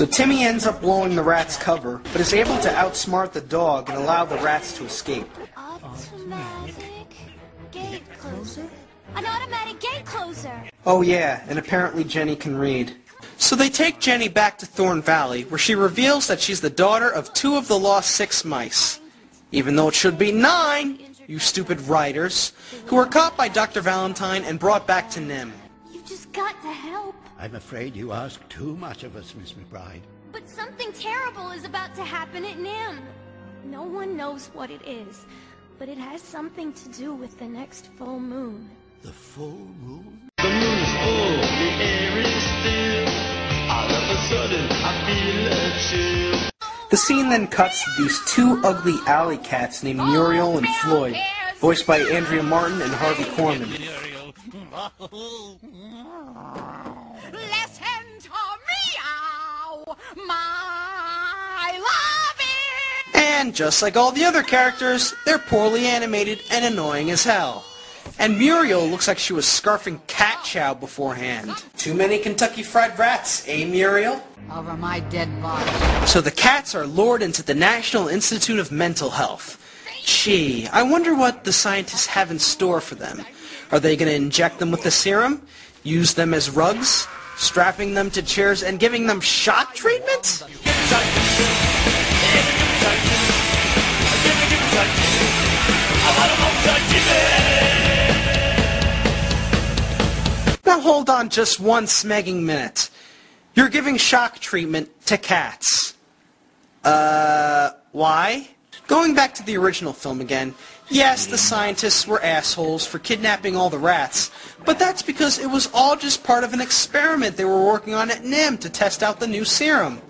So Timmy ends up blowing the rat's cover, but is able to outsmart the dog and allow the rats to escape. Automatic gate closer? An automatic gate closer! Oh yeah, and apparently Jenny can read. So they take Jenny back to Thorn Valley, where she reveals that she's the daughter of 2 of the lost 6 mice. Even though it should be 9, you stupid writers, who were caught by Dr. Valentine and brought back to NIMH. You've just got to help. I'm afraid you ask too much of us, Miss McBride. But something terrible is about to happen at NIMH. No one knows what it is, but it has something to do with the next full moon. The full moon? The moon is full, the air is still. All of a sudden, I feel a chill. The scene then cuts to these 2 ugly alley cats named Muriel and Floyd, voiced by Andrea Martin and Harvey Korman. Listen to meow, my lovey! And just like all the other characters, they're poorly animated and annoying as hell. And Muriel looks like she was scarfing cat chow beforehand. Too many Kentucky Fried Rats, eh, Muriel? Over my dead body. So the cats are lured into the National Institute of Mental Health. Gee, I wonder what the scientists have in store for them. Are they going to inject them with the serum? Use them as rugs? Strapping them to chairs and giving them shock treatment? Now hold on just one smegging minute. You're giving shock treatment to cats. Why? Going back to the original film again, yes, the scientists were assholes for kidnapping all the rats, but that's because it was all just part of an experiment they were working on at NIMH to test out the new serum.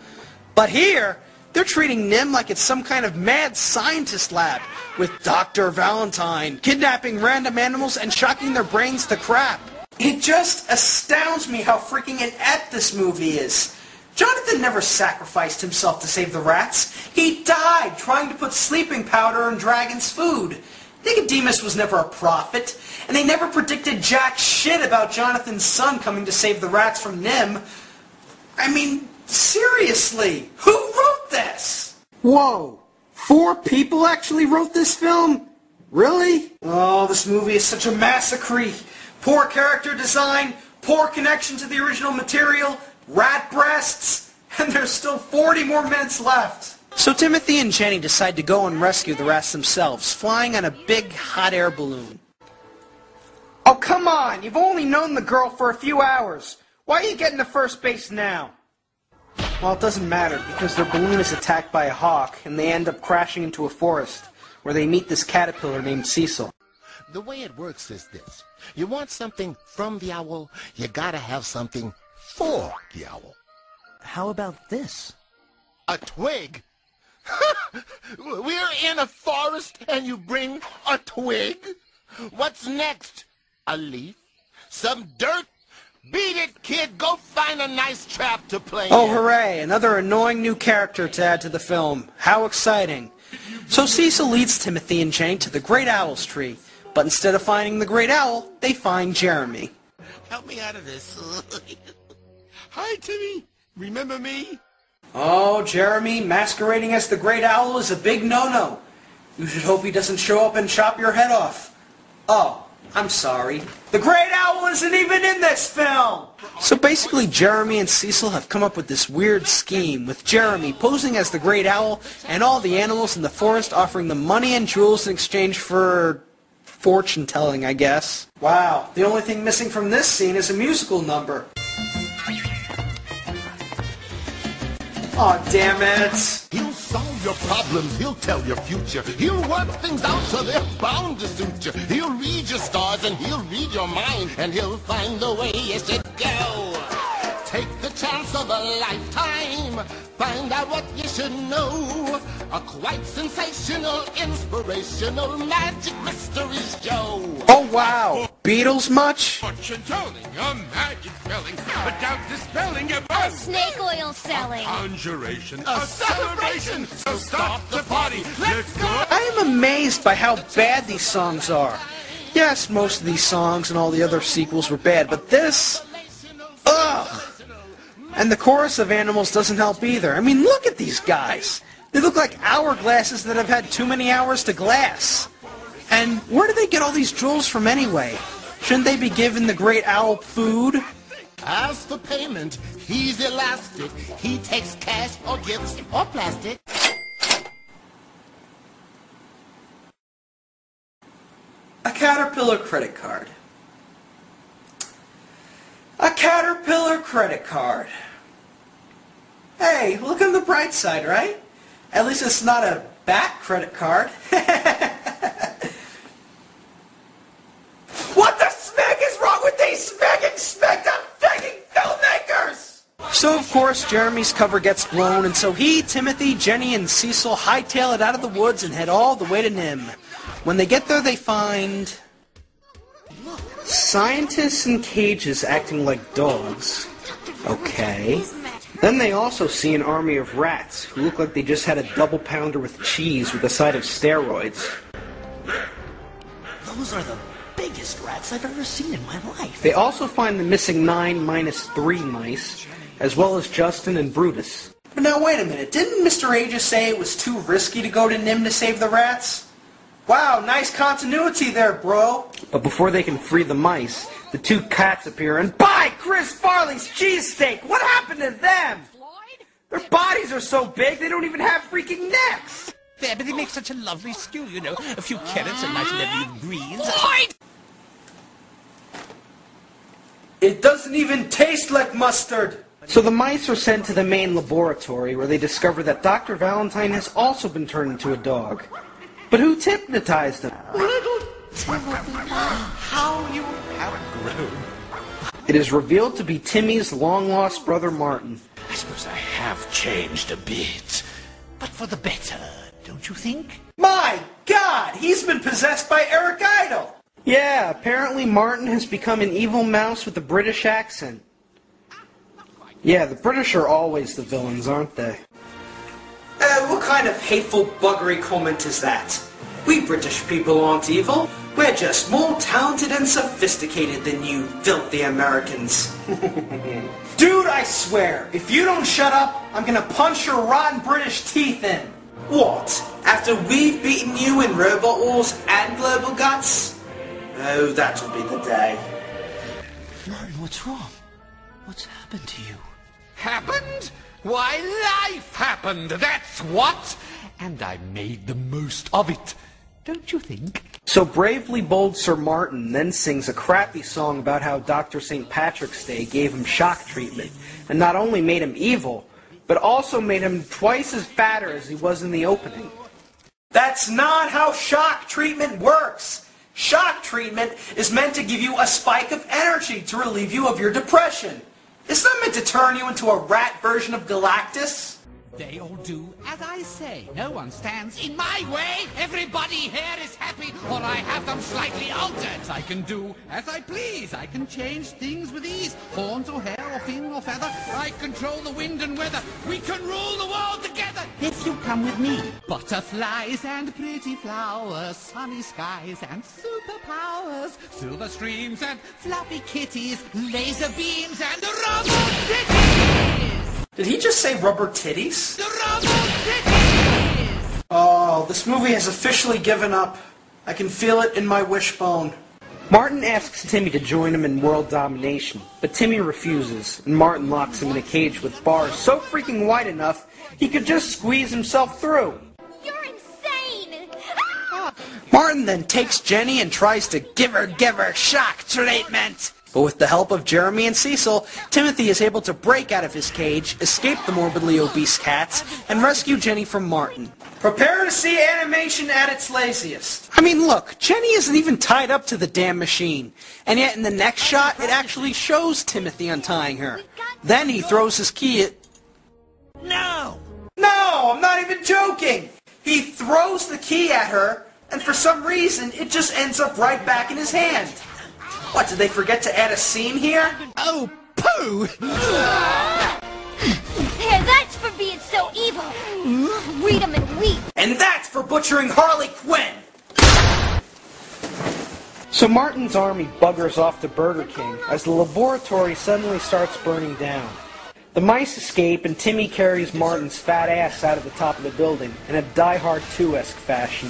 But here, they're treating NIMH like it's some kind of mad scientist lab, with Dr. Valentine kidnapping random animals and shocking their brains to crap. It just astounds me how freaking inept this movie is. Jonathan never sacrificed himself to save the rats. He died trying to put sleeping powder in Dragon's food. Nicodemus was never a prophet, and they never predicted jack shit about Jonathan's son coming to save the rats from NIMH. I mean, seriously, who wrote this? Whoa, 4 people actually wrote this film? Really? Oh, this movie is such a massacre. Poor character design, poor connection to the original material, rat breasts, and there's still 40 more minutes left. So Timothy and Jenny decide to go and rescue the rats themselves, flying on a big hot air balloon. Oh, come on! You've only known the girl for a few hours. Why are you getting to first base now? Well, it doesn't matter, because their balloon is attacked by a hawk, and they end up crashing into a forest, where they meet this caterpillar named Cecil. The way it works is this. You want something from the owl, you gotta have something for the owl. How about this? A twig? We're in a forest and you bring a twig? What's next? A leaf? Some dirt? Beat it, kid! Go find a nice trap to play Oh, in. hooray! Another annoying new character to add to the film. How exciting. So Cecil leads Timothy and Jenny to the Great Owl's tree. But instead of finding the Great Owl, they find Jeremy. Help me out of this. Hi, Timmy. Remember me? Oh, Jeremy, masquerading as the Great Owl is a big no-no. You should hope he doesn't show up and chop your head off. Oh, I'm sorry. The Great Owl isn't even in this film! So basically, Jeremy and Cecil have come up with this weird scheme, with Jeremy posing as the Great Owl and all the animals in the forest offering them money and jewels in exchange for fortune-telling, I guess. Wow, the only thing missing from this scene is a musical number. Aw, damn it! He'll solve your problems, he'll tell your future. He'll work things out so they're bound to suit you. He'll read your stars and he'll read your mind, and he'll find the way you should go. Take the chance of a lifetime, find out what you should know. A quite sensational, inspirational, magic mysteries show. Oh wow, Beatles much? Fortune telling, a magic spelling, a doubt dispelling, A snake oil selling. conjuration, a celebration. So start the party. Let's go. I am amazed by how bad these songs are. Yes, most of these songs and all the other sequels were bad, but this... Ugh! And the chorus of animals doesn't help either. I mean, look at these guys. They look like hourglasses that have had too many hours to glass. And where do they get all these jewels from anyway? Shouldn't they be giving the great owl food? As for payment, he's elastic. He takes cash or gifts or plastic. A Caterpillar credit card. A Caterpillar credit card. Hey, look on the bright side, right? At least it's not a bat credit card. What the smack is wrong with these smacking filmmakers? So, of course, Jeremy's cover gets blown, and so he, Timothy, Jenny, and Cecil hightail it out of the woods and head all the way to NIMH. When they get there, they find scientists in cages acting like dogs. Okay. Then they also see an army of rats who look like they just had a double pounder with cheese with a side of steroids. Those are the biggest rats I've ever seen in my life. They also find the missing 9-3 mice, as well as Justin and Brutus. But now wait a minute, didn't Mr. A just say it was too risky to go to NIMH to save the rats? Wow, nice continuity there, bro. But before they can free the mice, the two cats appear and buy Chris Farley's cheesesteak! What happened to them? Their bodies are so big they don't even have freaking necks! There, but they make such a lovely stew, you know. A few carrots, a nice level of greens. It doesn't even taste like mustard! So the mice are sent to the main laboratory where they discover that Dr. Valentine has also been turned into a dog. But who hypnotized him? Little Timothy, how you have grown. It is revealed to be Timmy's long-lost brother Martin. I suppose I have changed a bit, but for the better, don't you think? My God! He's been possessed by Eric Idle! Yeah, apparently Martin has become an evil mouse with a British accent. Yeah, the British are always the villains, aren't they? What kind of hateful buggery comment is that? We British people aren't evil. We're just more talented and sophisticated than you filthy Americans. Dude, I swear, if you don't shut up, I'm gonna punch your rotten British teeth in. What? After we've beaten you in Robot Wars and Global Guts? Oh, that'll be the day. Martin, what's wrong? What's happened to you? Happened? Why, life happened, that's what! And I made the most of it, don't you think? So bravely bold Sir Martin then sings a crappy song about how Dr. St. Patrick's Day gave him shock treatment, and not only made him evil, but also made him twice as fatter as he was in the opening. That's not how shock treatment works! Shock treatment is meant to give you a spike of energy to relieve you of your depression. It's not meant to turn you into a rat version of Galactus. They all do as I say. No one stands in my way. Everybody here is happy, or I have them slightly altered. I can do as I please. I can change things with ease. Horns or hair or fin or feather. I control the wind and weather. We can rule the world together if you come with me. Butterflies and pretty flowers, sunny skies and superpowers, silver streams and fluffy kitties, laser beams and rubber titties. Did he just say rubber titties? The rubber titties! Oh, this movie has officially given up. I can feel it in my wishbone. Martin asks Timmy to join him in world domination, but Timmy refuses, and Martin locks him in a cage with bars so freaking wide enough he could just squeeze himself through. You're insane! Martin then takes Jenny and tries to give her shock treatment. But with the help of Jeremy and Cecil, Timothy is able to break out of his cage, escape the morbidly obese cats, and rescue Jenny from Martin. Prepare to see animation at its laziest. I mean, look, Jenny isn't even tied up to the damn machine. And yet in the next shot, it actually shows Timothy untying her. Then he throws his key at... No! No, I'm not even joking! He throws the key at her, and for some reason, it just ends up right back in his hand. What, did they forget to add a scene here? Oh, pooh! There, that's for being so evil! Read 'em and weep! And that's for butchering Harley Quinn! So Martin's army buggers off to Burger King as the laboratory suddenly starts burning down. The mice escape, and Timmy carries Martin's fat ass out of the top of the building in a Die Hard 2-esque fashion.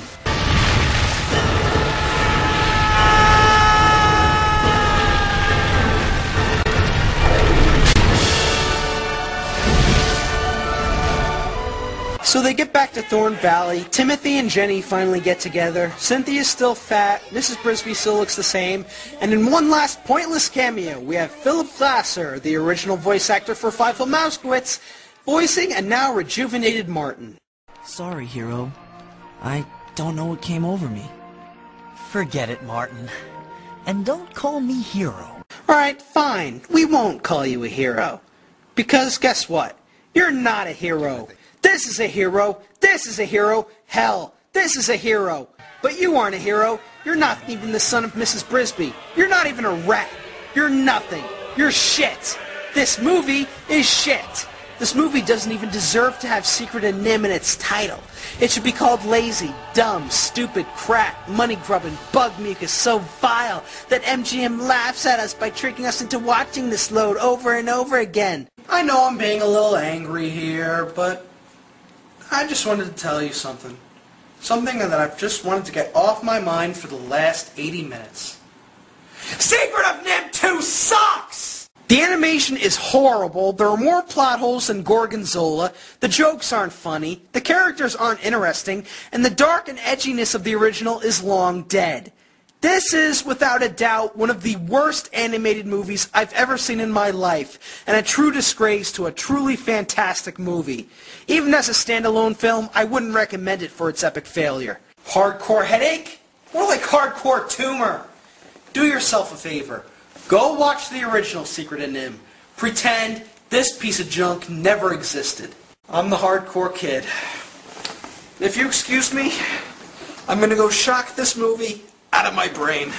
So they get back to Thorn Valley. Timothy and Jenny finally get together. Cynthia's still fat. Mrs. Brisby still looks the same. And in one last pointless cameo, we have Philip Glasser, the original voice actor for Fievel Mouskowitz, voicing a now rejuvenated Martin. Sorry, hero. I don't know what came over me. Forget it, Martin. And don't call me hero. Alright, fine. We won't call you a hero. Because guess what? You're not a hero. This is a hero. This is a hero. Hell, this is a hero. But you aren't a hero. You're not even the son of Mrs. Brisby. You're not even a rat. You're nothing. You're shit. This movie is shit. This movie doesn't even deserve to have Secret of NIMH in its title. It should be called lazy, dumb, stupid, crap, money-grubbing, bug mucus so vile that MGM laughs at us by tricking us into watching this load over and over again. I know I'm being a little angry here, but I just wanted to tell you something. Something that I've just wanted to get off my mind for the last 80 minutes. Secret of NIMH 2 sucks! The animation is horrible, there are more plot holes than Gorgonzola, the jokes aren't funny, the characters aren't interesting, and the dark and edginess of the original is long dead. This is, without a doubt, one of the worst animated movies I've ever seen in my life, and a true disgrace to a truly fantastic movie. Even as a standalone film, I wouldn't recommend it for its epic failure. Hardcore headache? More like hardcore tumor. Do yourself a favor. Go watch the original Secret of NIMH. Pretend this piece of junk never existed. I'm the hardcore kid. If you excuse me, I'm gonna go shock this movie out of my brain.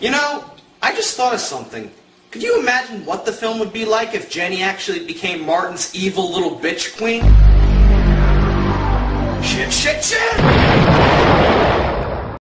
You know, I just thought of something. Could you imagine what the film would be like if Jenny actually became Martin's evil little bitch queen? Shit, shit, shit!